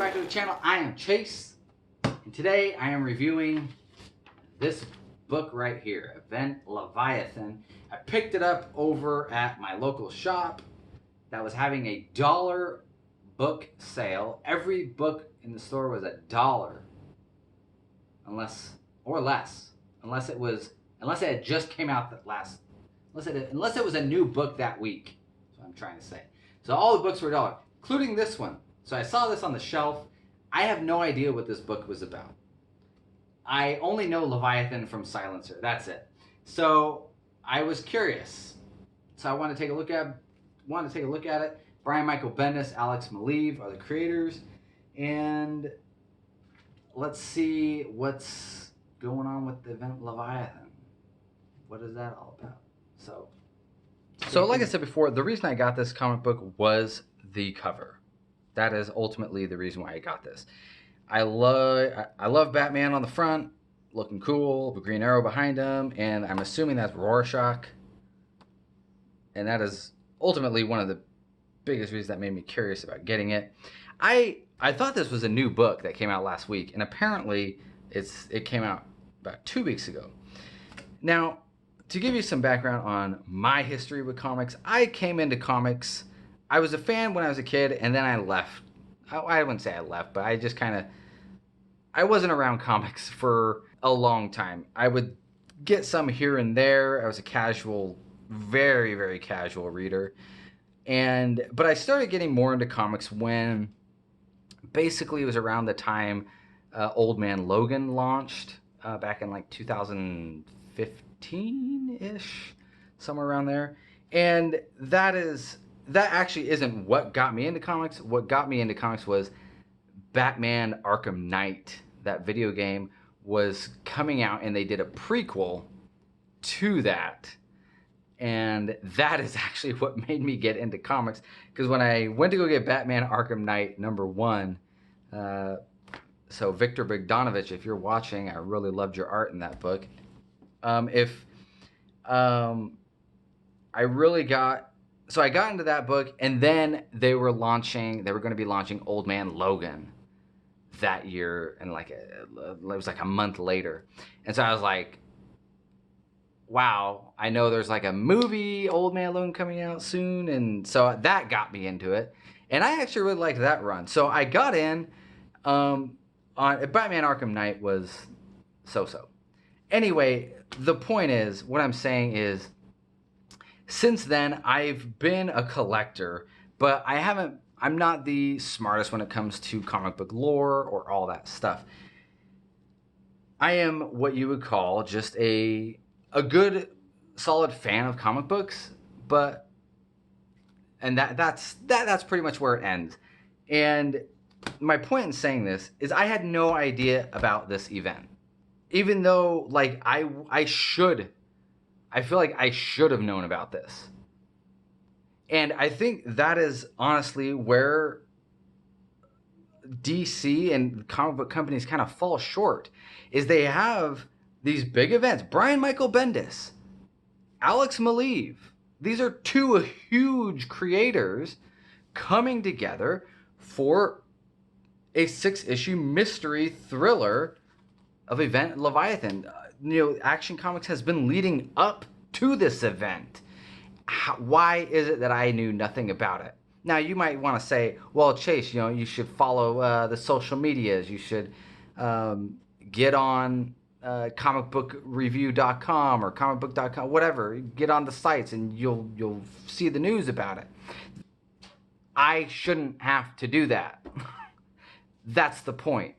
back to the channel. I am Chase, and today I am reviewing this book right here, Event Leviathan. I picked it up over at my local shop that was having a $1 book sale. Every book in the store was $1, unless it had just came out unless it was a new book that week. That's what I'm trying to say. So all the books were $1, including this one. So I saw this on the shelf. I have no idea what this book was about. I only know Leviathan from Silencer. That's it. So I was curious. So I wanted to take a look at it. Brian Michael Bendis, Alex Maleev are the creators. And let's see what's going on with the Event Leviathan. What is that all about? So like I said before, the reason I got this comic book was the cover. That is ultimately the reason why I got this. I love Batman on the front, looking cool, the Green Arrow behind him, and I'm assuming that's Rorschach. And that is ultimately one of the biggest reasons that made me curious about getting it. I thought this was a new book that came out last week, and apparently it came out about 2 weeks ago. Now, to give you some background on my history with comics, I came into comics. I was a fan when I was a kid, and then I left. I wouldn't say I left, but I wasn't around comics for a long time. I would get some here and there. I was a casual, very, very casual reader. But I started getting more into comics when basically it was around the time Old Man Logan launched back in like 2015-ish, somewhere around there. And that actually isn't what got me into comics. What got me into comics was Batman Arkham Knight. That video game was coming out, and they did a prequel to that. And that is actually what made me get into comics. Because when I went to go get Batman Arkham Knight #1, so Victor Bogdanovich, if you're watching, I really loved your art in that book. So I got into that book, and then they were going to be launching Old Man Logan that year, and it was like a month later. And so I was like, wow, I know there's like a movie, Old Man Logan, coming out soon. And so that got me into it. And I actually really liked that run. So I got in on Batman Arkham Knight was so-so. Anyway, the point is, what I'm saying is, since then, I've been a collector, but I'm not the smartest when it comes to comic book lore or all that stuff. I am what you would call just a good, solid fan of comic books, and that's pretty much where it ends. And my point in saying this is I had no idea about this event. Even though, I feel like I should have known about this. And I think that is honestly where DC and comic book companies kind of fall short, is they have these big events. Brian Michael Bendis, Alex Maleev, these are two huge creators coming together for a 6-issue mystery thriller of Event Leviathan. Action Comics has been leading up to this event. Why is it that I knew nothing about it? Now, you might want to say, well, Chase, you should follow the social medias. You should get on comicbookreview.com or comicbook.com, whatever. Get on the sites and you'll see the news about it. I shouldn't have to do that. That's the point.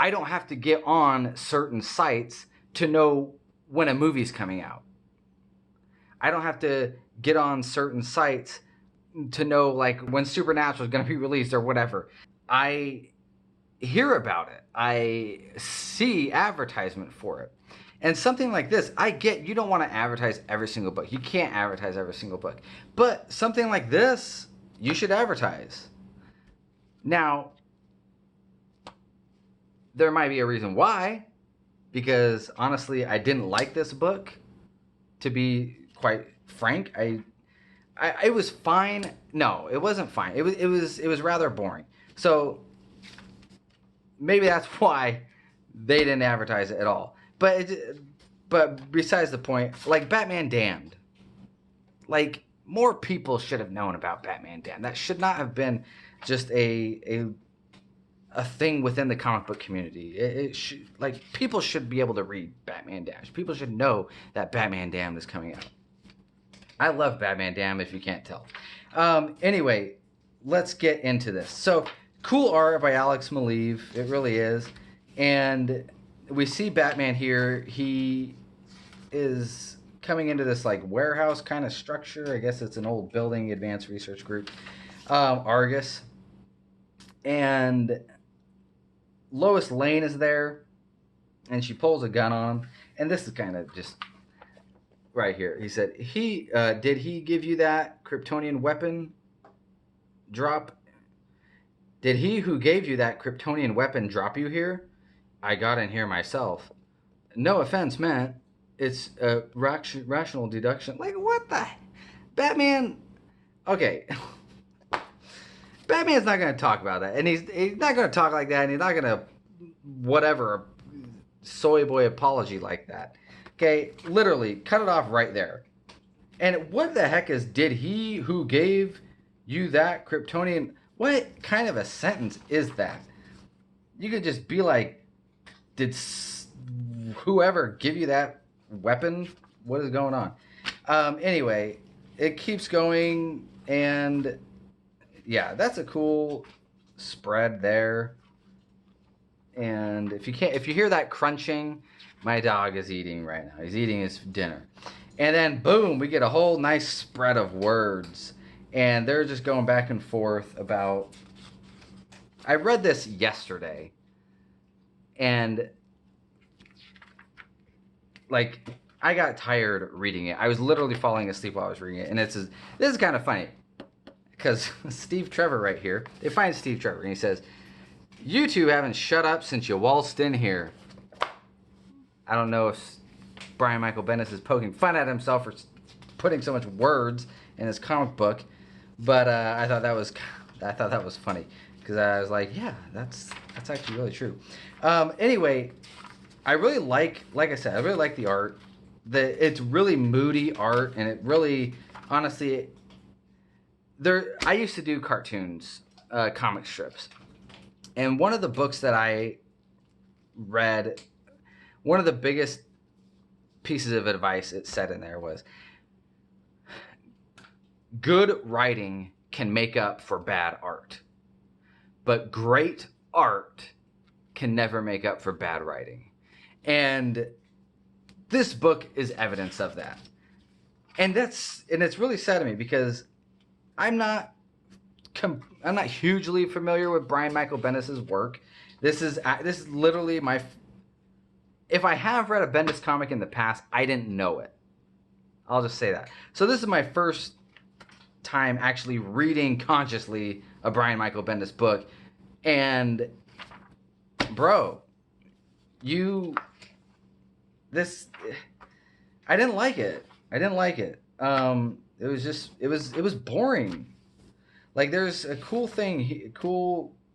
I don't have to get on certain sites to know when a movie's coming out. I don't have to get on certain sites to know when Supernatural is going to be released or whatever. I hear about it. I see advertisement for it. And something like this, I get you don't want to advertise every single book. You can't advertise every single book. But something like this, you should advertise. Now, there might be a reason why, because honestly, I didn't like this book. To be quite frank, it was fine. No, it wasn't fine. It was rather boring. So maybe that's why they didn't advertise it at all. But besides the point, like Batman Damned, like more people should have known about Batman Damned. That should not have been just a thing within the comic book community. It should, like, people should be able to read Batman Damned. People should know that Batman Damned is coming out. I love Batman Damned, if you can't tell. Anyway, let's get into this. So, cool art by Alex Maleev. It really is. And we see Batman here. He is coming into this, like, warehouse kind of structure. I guess it's an old building, advanced research group. Argus. And Lois Lane is there. And she pulls a gun on him. And this is kind of just right here. He said, did he give you that Kryptonian weapon drop? Did he who gave you that Kryptonian weapon drop you here? I got in here myself. No offense meant. It's a rational deduction. Like, what the? Batman. Okay. Batman's not going to talk about that. And he's not going to talk like that. And he's not going to, whatever, soy boy apology like that. Okay, literally, cut it off right there. And what the heck is, did he who gave you that Kryptonian... What kind of a sentence is that? You could just be like, did whoever give you that weapon? What is going on? Anyway, it keeps going, and yeah, that's a cool spread there. And if you hear that crunching, my dog is eating right now. He's eating his dinner. And then, boom, we get a whole nice spread of words. And they're just going back and forth about... I read this yesterday. And, like, I got tired reading it. I was literally falling asleep while I was reading it. And this is kind of funny. Because Steve Trevor right here, they find Steve Trevor. And he says, you two haven't shut up since you waltzed in here. I don't know if Brian Michael Bendis is poking fun at himself for putting so much words in his comic book, but I thought that was funny because I was like, yeah, that's actually really true. Anyway, I really like I said, I really like the art. It's really moody art, and it really, honestly, I used to do cartoons, comic strips, and one of the books that I read, one of the biggest pieces of advice it said in there was, good writing can make up for bad art, but great art can never make up for bad writing. And this book is evidence of that. And it's really sad to me because I'm not hugely familiar with Brian Michael Bendis' work. This is literally my... If I have read a Bendis comic in the past, I didn't know it. I'll just say that. So this is my first time actually reading consciously a Brian Michael Bendis book. And, bro, I didn't like it. It was boring. Like, there's a cool thing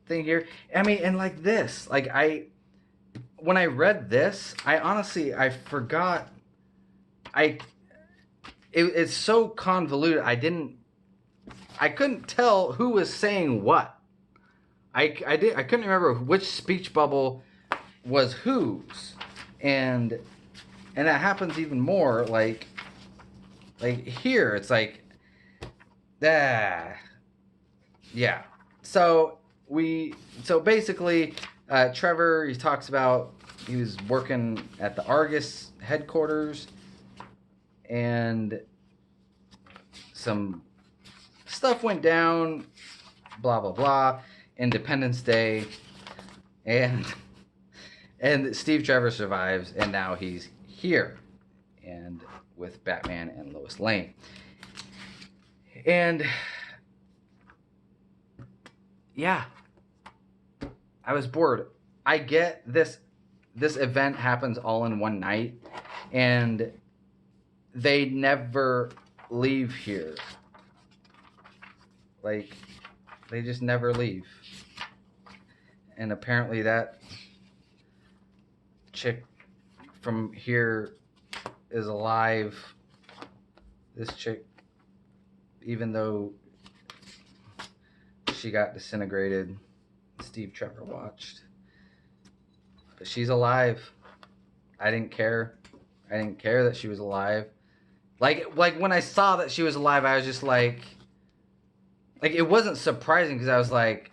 here. I mean, and like this, like when I read this, I forgot. It's so convoluted. I couldn't tell who was saying what. I couldn't remember which speech bubble was whose, and that happens even more. Like here, it's like, yeah. So basically, Trevor, he talks about he was working at the Argus headquarters, and some stuff went down, blah blah blah, Independence Day, and Steve Trevor survives, and now he's here, and with Batman and Lois Lane, and yeah, I was bored. I get this event happens all in one night, and they never leave here. Like, they just never leave. And apparently that chick from here is alive. This chick, even though she got disintegrated, Steve Trevor watched. But she's alive. I didn't care. I didn't care that she was alive. Like when I saw that she was alive, I was just like it wasn't surprising because I was like,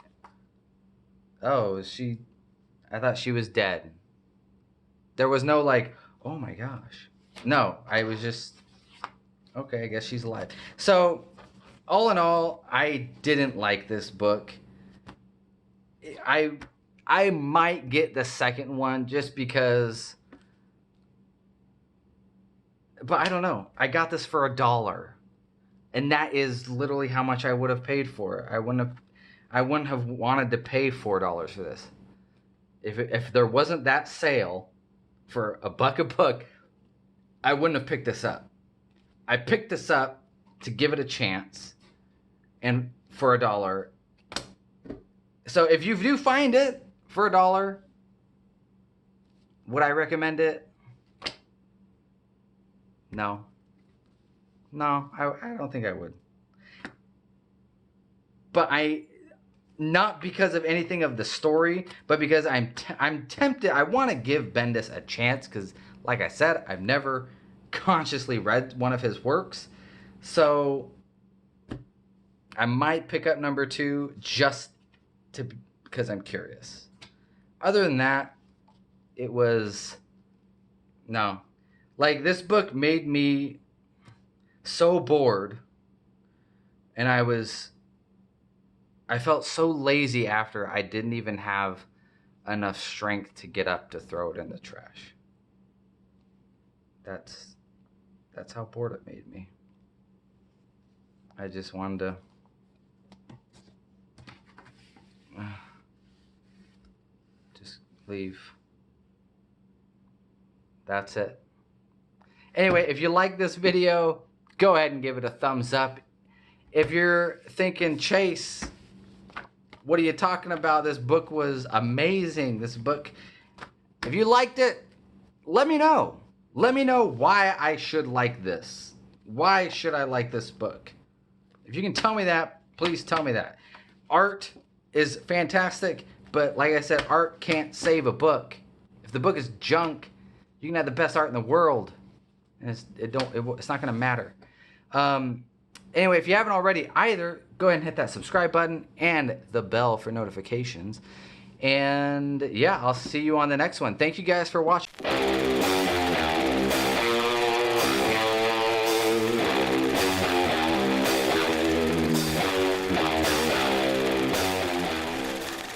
oh, is she? I thought she was dead. There was no like, oh my gosh. No, I was just, okay, I guess she's alive. So, all in all, I didn't like this book. I might get the second one just because, but I don't know. I got this for $1. And that is literally how much I would have paid for it. I wouldn't have wanted to pay $4 for this. If there wasn't that sale for $1 a book, I wouldn't have picked this up. I picked this up to give it a chance, and for $1. So if you do find it for $1, would I recommend it? No. No, I don't think I would. But not because of anything of the story, but because I'm tempted. I want to give Bendis a chance because, like I said, I've never consciously read one of his works. So I might pick up number 2 just because I'm curious. Other than that, it was no. Like, this book made me so bored, and I felt so lazy after I didn't even have enough strength to get up to throw it in the trash. That's how bored it made me. I just wanted to just leave. That's it. Anyway, if you like this video, go ahead and give it a thumbs up. If you're thinking, Chase, what are you talking about? This book was amazing. This book, if you liked it, let me know. Let me know why I should like this. Why should I like this book? If you can tell me that, please tell me that. Art is fantastic, but like I said, art can't save a book. If the book is junk, you can have the best art in the world, and it's not going to matter. Anyway, if you haven't already either, go ahead and hit that subscribe button and the bell for notifications. And yeah, I'll see you on the next one. Thank you guys for watching.